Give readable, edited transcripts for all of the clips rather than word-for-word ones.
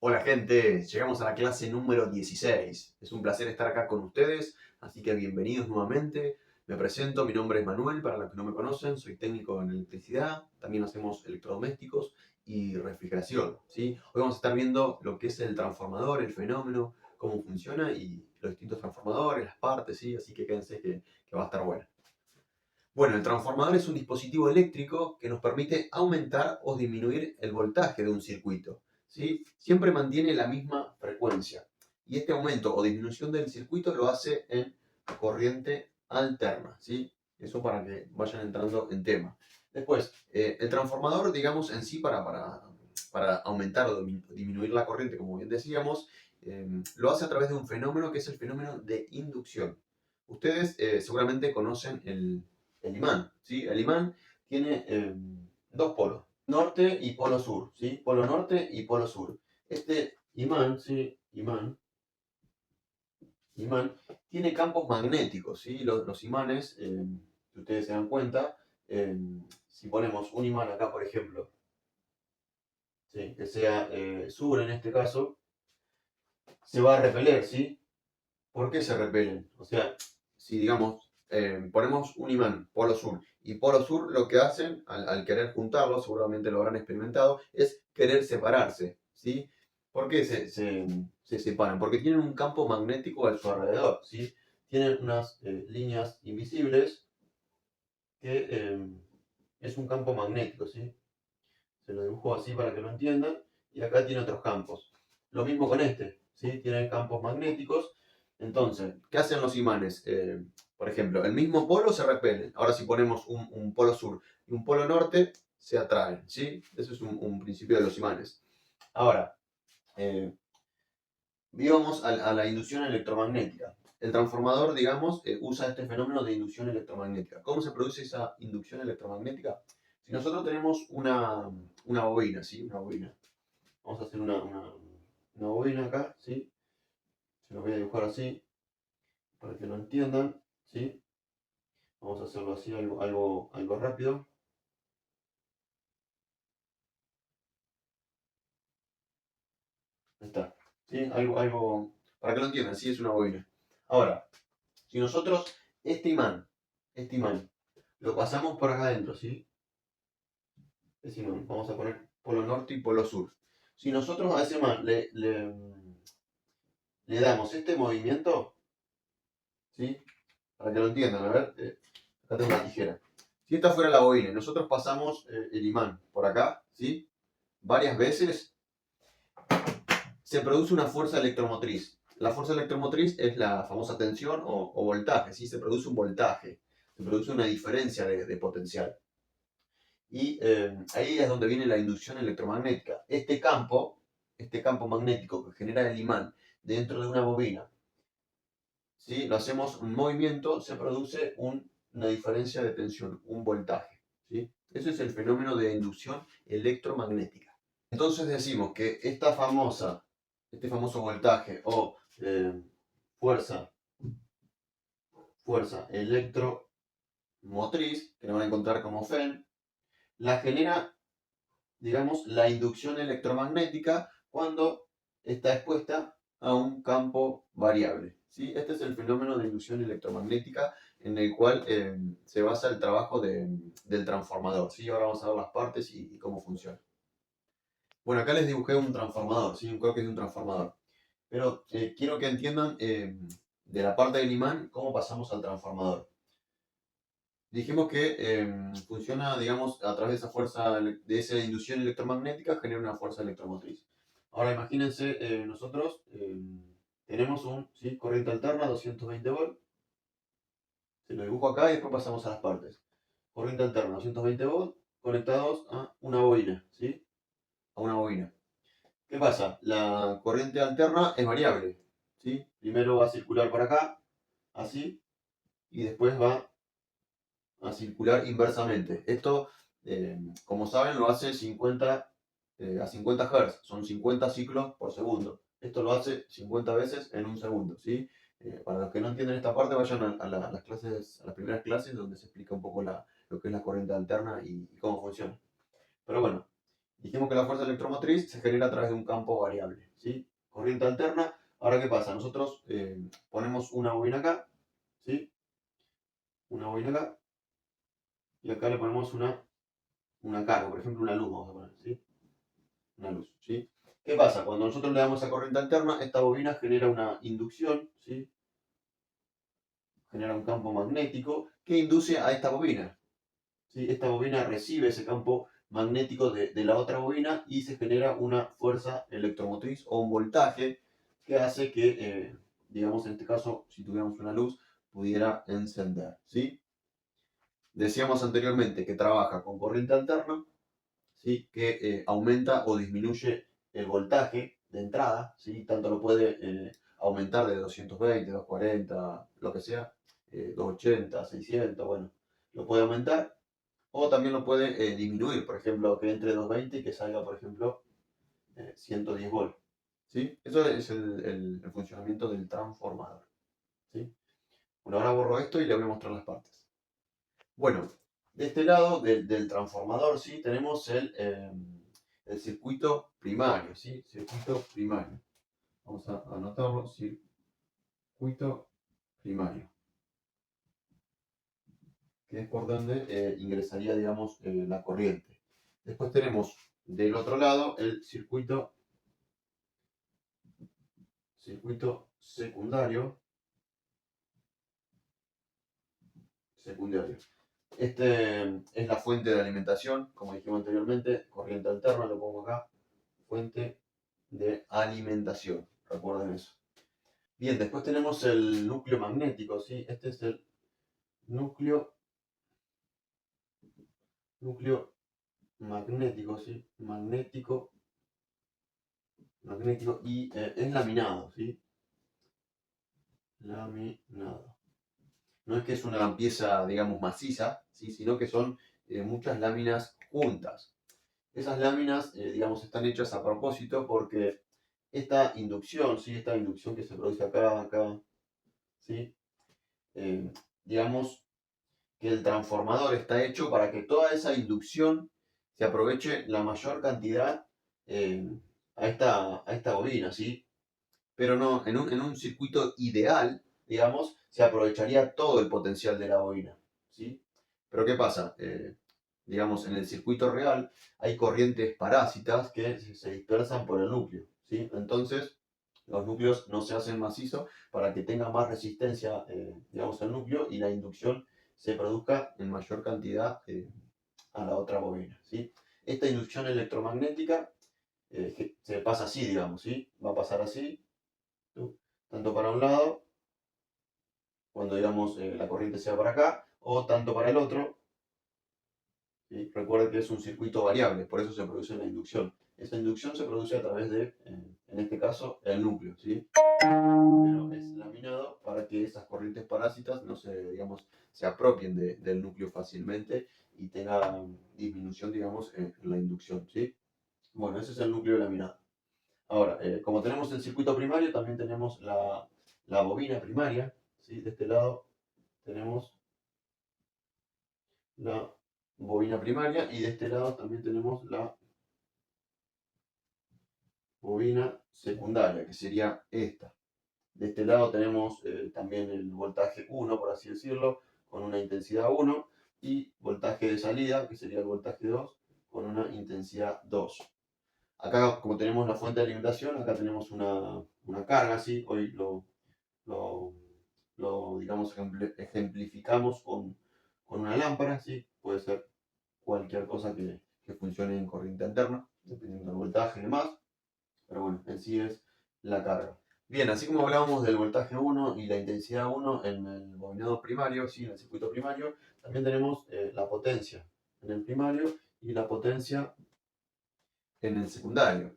Hola gente, llegamos a la clase número 16. Es un placer estar acá con ustedes, así que bienvenidos nuevamente. Me presento, mi nombre es Manuel, para los que no me conocen, soy técnico en electricidad, también hacemos electrodomésticos y refrigeración, ¿sí? Hoy vamos a estar viendo lo que es el transformador, el fenómeno, cómo funciona y los distintos transformadores, las partes, ¿sí? Así que quédense que va a estar bueno. Bueno, el transformador es un dispositivo eléctrico que nos permite aumentar o disminuir el voltaje de un circuito, ¿sí? Siempre mantiene la misma frecuencia. Y este aumento o disminución del circuito lo hace en corriente alterna, ¿sí? Eso para que vayan entrando en tema. Después, el transformador, digamos, en sí, para aumentar o disminuir la corriente, como bien decíamos, lo hace a través de un fenómeno que es el fenómeno de inducción. Ustedes seguramente conocen el imán, ¿sí? El imán tiene dos polos, norte y polo sur, ¿sí? Polo norte y polo sur. Este imán, ¿sí? Imán, tiene campos magnéticos, ¿sí? Los imanes, si ustedes se dan cuenta, eh, si ponemos un imán acá, por ejemplo, ¿sí? Que sea sur en este caso, se va a repeler, ¿sí? ¿Por qué se repelen? O sea, si digamos, ponemos un imán, polo sur, y polo sur lo que hacen al querer juntarlos, seguramente lo habrán experimentado, es querer separarse, ¿sí? ¿Por qué se separan? Porque tienen un campo magnético a su alrededor, ¿sí? Tienen unas líneas invisibles que es un campo magnético, ¿sí? Se lo dibujo así para que lo entiendan, y acá tiene otros campos. Lo mismo con este, ¿sí? Tiene campos magnéticos. Entonces, ¿qué hacen los imanes? Por ejemplo, el mismo polo se repele. Ahora si ponemos un polo sur y un polo norte, se atraen, ¿sí? Eso es un principio de los imanes. Ahora, eh, vamos a la inducción electromagnética. El transformador, digamos, usa este fenómeno de inducción electromagnética. ¿Cómo se produce esa inducción electromagnética? Si nosotros tenemos una bobina, ¿sí? Una bobina. Vamos a hacer una bobina acá, ¿sí? Se lo voy a dibujar así para que lo entiendan, ¿sí? Vamos a hacerlo así, algo rápido. Ahí está. ¿Sí? Para que lo entiendan, sí, es una bobina. Ahora, si nosotros este imán, lo pasamos por acá adentro, ¿sí? Este imán, vamos a poner polo norte y polo sur. Si nosotros a ese imán le damos este movimiento, ¿sí? Para que lo entiendan, a ver, acá tengo una tijera. Si esta fuera la bobina y nosotros pasamos el imán por acá, ¿sí? Varias veces, se produce una fuerza electromotriz. La fuerza electromotriz es la famosa tensión o voltaje, ¿sí? Se produce un voltaje, se produce una diferencia de potencial. Y ahí es donde viene la inducción electromagnética. Este campo magnético que genera el imán dentro de una bobina, ¿sí? Lo hacemos un movimiento, se produce una diferencia de tensión, un voltaje, ¿sí? Ese es el fenómeno de inducción electromagnética. Entonces decimos que este famoso voltaje o fuerza, fuerza electromotriz, que lo van a encontrar como FEN, la genera, digamos, la inducción electromagnética cuando está expuesta a un campo variable, ¿sí? Este es el fenómeno de inducción electromagnética en el cual se basa el trabajo del transformador, ¿sí? Ahora vamos a ver las partes y cómo funciona. Bueno, acá les dibujé un transformador, ¿sí? Un croquis de un transformador. Pero quiero que entiendan de la parte del imán cómo pasamos al transformador. Dijimos que funciona, digamos, a través de esa fuerza, de esa inducción electromagnética, genera una fuerza electromotriz. Ahora imagínense, nosotros tenemos ¿sí? Corriente alterna, 220 volts. Se lo dibujo acá y después pasamos a las partes. Corriente alterna, 220 volts, conectados a una bobina, ¿sí? A una bobina. ¿Qué pasa? La corriente alterna es variable, ¿sí? Primero va a circular por acá, así, y después va a circular inversamente. Esto, como saben, lo hace a 50 Hz, son 50 ciclos por segundo. Esto lo hace 50 veces en un segundo, ¿sí? Para los que no entienden esta parte, vayan a las clases, a las primeras clases donde se explica un poco lo que es la corriente alterna y cómo funciona. Pero bueno, Dijimos que la fuerza electromotriz se genera a través de un campo variable, ¿sí? Corriente alterna. Ahora, ¿qué pasa? Nosotros ponemos una bobina acá, ¿sí? Una bobina acá, y acá le ponemos una carga, por ejemplo, una luz, vamos a poner, ¿sí? Una luz, ¿sí? ¿Qué pasa? Cuando nosotros le damos esa corriente alterna, esta bobina genera una inducción, ¿sí? Genera un campo magnético que induce a esta bobina, ¿sí? Esta bobina recibe ese campo magnético de la otra bobina y se genera una fuerza electromotriz o un voltaje que hace que, digamos, en este caso, si tuviéramos una luz, pudiera encender, ¿sí? Decíamos anteriormente que trabaja con corriente alterna, ¿sí? Que aumenta o disminuye el voltaje de entrada, ¿sí? Tanto lo puede aumentar de 220, 240, lo que sea, 280, 600, bueno, lo puede aumentar o también lo puede disminuir, por ejemplo, que entre 220 y que salga, por ejemplo, 110 volts. ¿Sí? Eso es el funcionamiento del transformador. ¿Sí? Bueno, ahora borro esto y le voy a mostrar las partes. Bueno, de este lado del transformador, ¿sí? Tenemos el circuito primario, ¿sí? Circuito primario. Vamos a anotarlo, circuito primario, que es por donde ingresaría, digamos, la corriente. Después tenemos del otro lado el circuito secundario. Este es la fuente de alimentación, como dijimos anteriormente, corriente alterna, lo pongo acá, fuente de alimentación, recuerden eso. Bien, después tenemos el núcleo magnético, ¿sí? Este es el núcleo, núcleo magnético, ¿sí? Magnético y es laminado, ¿sí? Laminado. No es que es una pieza, digamos, maciza, ¿sí? Sino que son muchas láminas juntas. Esas láminas, digamos, están hechas a propósito porque esta inducción, ¿sí? Esta inducción que se produce acá, ¿sí? Eh, digamos que el transformador está hecho para que toda esa inducción se aproveche la mayor cantidad eh, a esta bobina, ¿sí? Pero no, en un circuito ideal, digamos, se aprovecharía todo el potencial de la bobina, ¿sí? Pero ¿qué pasa? Digamos, en el circuito real hay corrientes parásitas que se dispersan por el núcleo, ¿sí? Entonces, los núcleos no se hacen macizos para que tenga más resistencia, digamos, el núcleo y la inducción se produzca en mayor cantidad a la otra bobina, ¿sí? Esta inducción electromagnética se pasa así, digamos, ¿sí? Va a pasar así, tanto para un lado, cuando digamos la corriente sea para acá, o tanto para el otro. ¿Sí? Recuerden que es un circuito variable, por eso se produce la inducción. Esa inducción se produce a través de, en este caso, el núcleo, ¿sí? Pero es laminado para que esas corrientes parásitas no se, digamos, se apropien del núcleo fácilmente y tenga disminución, digamos, en la inducción, ¿sí? Bueno, ese es el núcleo laminado. Ahora, como tenemos el circuito primario, también tenemos la bobina primaria, ¿sí? De este lado tenemos la bobina primaria y de este lado también tenemos la bobina secundaria, que sería esta. De este lado tenemos también el voltaje 1, por así decirlo, con una intensidad 1, y voltaje de salida, que sería el voltaje 2, con una intensidad 2. Acá, como tenemos la fuente de alimentación, acá tenemos una carga, ¿sí? Hoy lo, digamos, ejemplificamos con una lámpara, ¿sí? Puede ser cualquier cosa que funcione en corriente alterna, dependiendo del voltaje y demás, pero bueno, en sí es la carga. Bien, así como hablábamos del voltaje 1 y la intensidad 1 en el bobinado primario, ¿sí? En el circuito primario, también tenemos la potencia en el primario y la potencia en el secundario.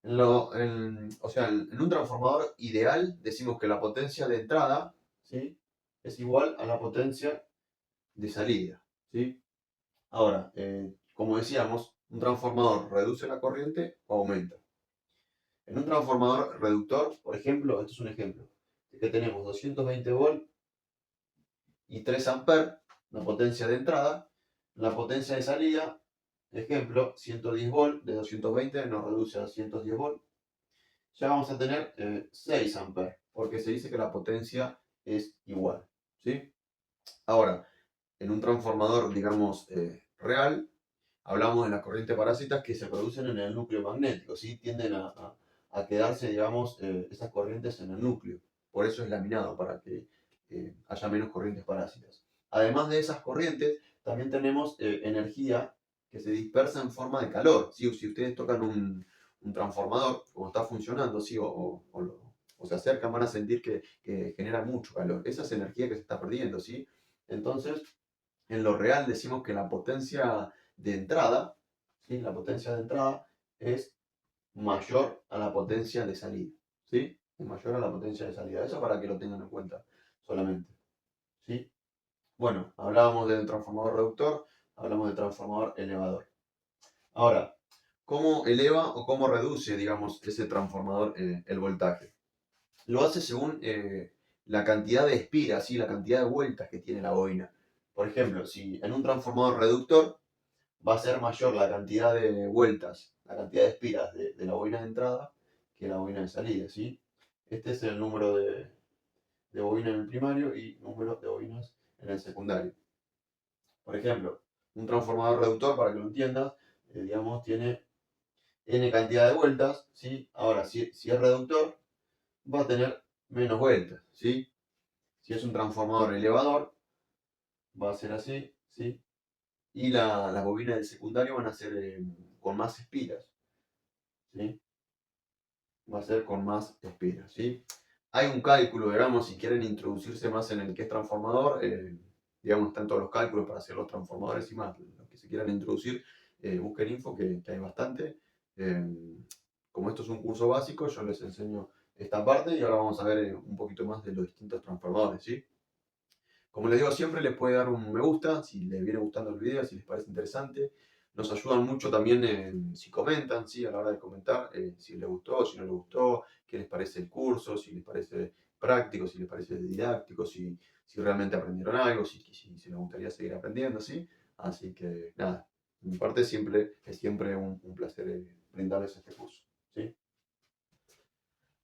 O sea, en un transformador ideal decimos que la potencia de entrada, ¿sí? Es igual a la potencia de salida, ¿sí? Ahora, como decíamos, un transformador reduce la corriente o aumenta. En un transformador reductor, por ejemplo, esto es un ejemplo, que tenemos 220 volts y 3 amperes, la potencia de entrada, la potencia de salida ejemplo, 110 volt de 220 nos reduce a 110 volt. Ya vamos a tener 6 amperes, porque se dice que la potencia es igual. ¿Sí? Ahora, en un transformador, digamos, real, hablamos de las corrientes parásitas que se producen en el núcleo magnético, ¿sí? Tienden a quedarse, digamos, esas corrientes en el núcleo. Por eso es laminado, para que haya menos corrientes parásitas. Además de esas corrientes, también tenemos energía que se dispersa en forma de calor. ¿Sí? Si ustedes tocan un transformador, como está funcionando, ¿sí? O se acercan, van a sentir que genera mucho calor. Esa es energía que se está perdiendo, ¿sí? Entonces, en lo real decimos que la potencia de entrada, ¿sí? La potencia de entrada es mayor a la potencia de salida, ¿sí? Es mayor a la potencia de salida. Eso para que lo tengan en cuenta solamente, ¿sí? Bueno, hablábamos del transformador reductor, hablamos del transformador elevador. Ahora, ¿cómo eleva o cómo reduce, digamos, ese transformador el voltaje? Lo hace según la cantidad de espiras, ¿sí? La cantidad de vueltas que tiene la bobina. Por ejemplo, si en un transformador reductor va a ser mayor la cantidad de vueltas, la cantidad de espiras de la bobina de entrada que la bobina de salida, ¿sí? Este es el número de bobina en el primario y número de bobinas en el secundario. Por ejemplo, un transformador reductor, para que lo entiendas, digamos, tiene n cantidad de vueltas, ¿sí? Ahora, si es reductor, va a tener menos vueltas, ¿sí? Si es un transformador elevador, va a ser así, ¿sí? Y las bobinas del secundario van a ser con más espiras, ¿sí? Va a ser con más espiras, ¿sí? Hay un cálculo, digamos, si quieren introducirse más en el que es transformador, digamos, están todos los cálculos para hacer los transformadores y más, los que se quieran introducir, busquen info, que hay bastante. Eh, como esto es un curso básico, yo les enseño esta parte y ahora vamos a ver un poquito más de los distintos transformadores, ¿sí? Como les digo siempre, les puede dar un me gusta si les viene gustando el video, si les parece interesante. Nos ayudan mucho también si comentan, ¿sí? A la hora de comentar, si les gustó, si no les gustó, qué les parece el curso, si les parece práctico, si les parece didáctico, si realmente aprendieron algo, si les gustaría seguir aprendiendo, ¿sí? Así que nada, de mi parte es siempre un placer brindarles este curso, ¿sí?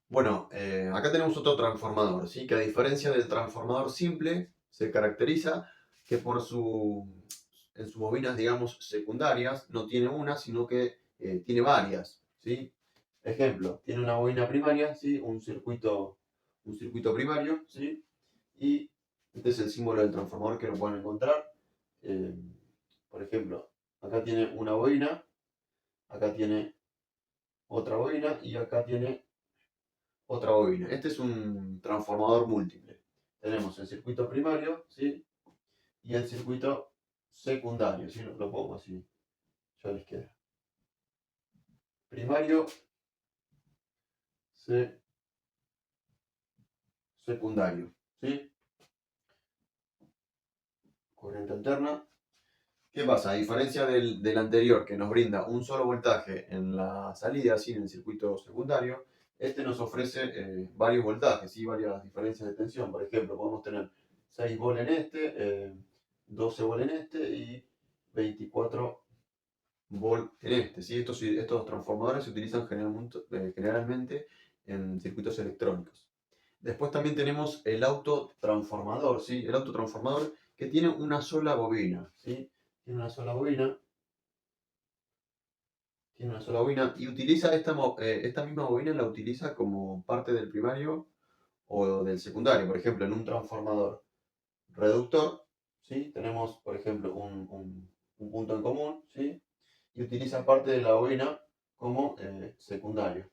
Bueno, acá tenemos otro transformador, ¿sí? Que a diferencia del transformador simple, se caracteriza que en sus bobinas, digamos, secundarias, no tiene una, sino que tiene varias, ¿sí? Ejemplo, tiene una bobina primaria, ¿sí? Un circuito primario, ¿sí? Y este es el símbolo del transformador que lo pueden encontrar. Eh, por ejemplo, acá tiene una bobina, acá tiene otra bobina y acá tiene otra bobina. Este es un transformador múltiple. Tenemos el circuito primario, ¿sí? Y el circuito secundario, ¿sí? Lo pongo así, yo a la izquierda. Primario, secundario, ¿sí? Corriente alterna. ¿Qué pasa? A diferencia del anterior, que nos brinda un solo voltaje en la salida, ¿sí? En el circuito secundario, este nos ofrece varios voltajes, ¿sí? Varias diferencias de tensión. Por ejemplo, podemos tener 6 volt en este, 12 volt en este y 24 volt en este, ¿sí? Estos transformadores se utilizan generalmente en circuitos electrónicos. Después también tenemos el autotransformador, ¿sí? El autotransformador que tiene una sola bobina, ¿sí? Tiene una sola bobina, y utiliza esta misma bobina, la utiliza como parte del primario o del secundario. Por ejemplo, en un transformador reductor, ¿sí? Tenemos, por ejemplo, un punto en común, ¿sí? Y utiliza parte de la bobina como secundario,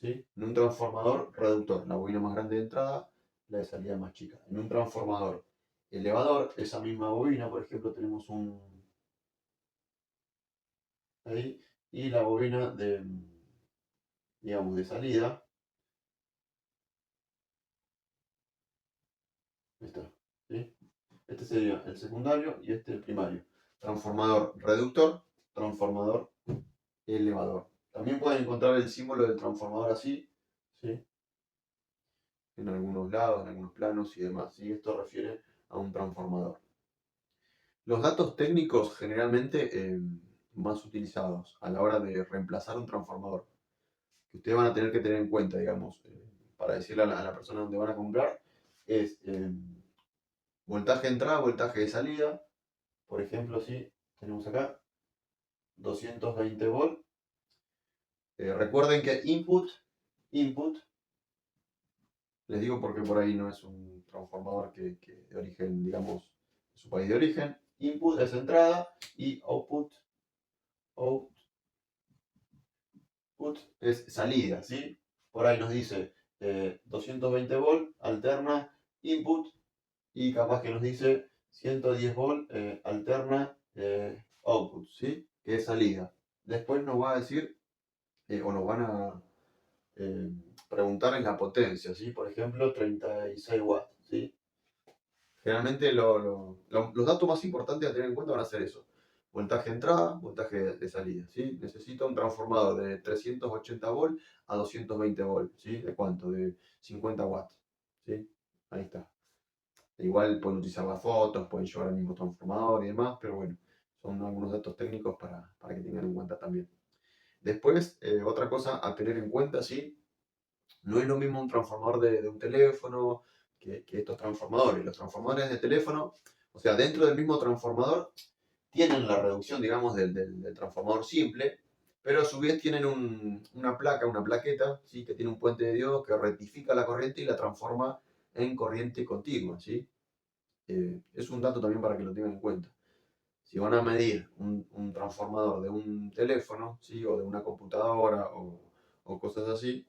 ¿sí? En un transformador reductor, la bobina más grande de entrada, la de salida más chica. En un transformador elevador, esa misma bobina, por ejemplo, tenemos ahí, y la bobina digamos, de salida, está, ¿sí? Este sería el secundario y este el primario. Transformador reductor, transformador elevador. También pueden encontrar el símbolo del transformador así, ¿sí? En algunos lados, en algunos planos y demás, ¿sí? Esto refiere a un transformador. Los datos técnicos generalmente más utilizados a la hora de reemplazar un transformador, que ustedes van a tener que tener en cuenta, digamos, para decirle a la persona donde van a comprar, es voltaje de entrada, voltaje de salida. Por ejemplo, si tenemos acá 220 volt. Recuerden que input, les digo porque por ahí no es un transformador que de origen, digamos, de su país de origen. Input es entrada y output es salida, ¿sí? Por ahí nos dice 220 volt, alterna input, y capaz que nos dice 110 volt, alterna output, ¿sí? Que es salida. Después nos va a decir, o nos van a eh, preguntar en la potencia, ¿sí? Por ejemplo, 36 watts, ¿sí? Generalmente los datos más importantes a tener en cuenta van a ser eso. Voltaje de entrada, voltaje de salida, ¿sí? Necesito un transformador de 380 volt a 220 volt, ¿sí? ¿De cuánto? De 50 watts, ¿sí? Ahí está. Igual pueden utilizar las fotos, pueden llevar el mismo transformador y demás, pero bueno, son algunos datos técnicos para que tengan en cuenta también. Después, otra cosa a tener en cuenta, ¿sí? No es lo mismo un transformador de un teléfono que estos transformadores. Los transformadores de teléfono, o sea, dentro del mismo transformador, tienen la reducción, digamos, del transformador simple, pero a su vez tienen una placa, una plaqueta, ¿sí? Que tiene un puente de diodos que rectifica la corriente y la transforma en corriente continua, ¿sí? Es un dato también para que lo tengan en cuenta. Si van a medir un transformador de un teléfono, ¿sí? O de una computadora o cosas así,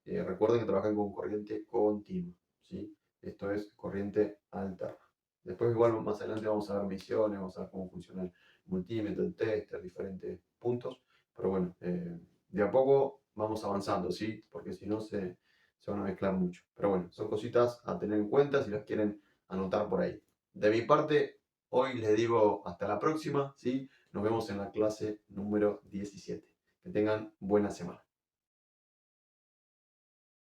recuerden que trabajan con corriente continua, ¿sí? Esto es corriente alterna. Después igual más adelante vamos a ver misiones, vamos a ver cómo funciona el multímetro, el tester, diferentes puntos. Pero bueno, de a poco vamos avanzando, ¿sí? Porque si no se van a mezclar mucho. Pero bueno, son cositas a tener en cuenta si las quieren anotar por ahí. De mi parte, hoy les digo hasta la próxima, ¿sí? Nos vemos en la clase número 17. Que tengan buena semana.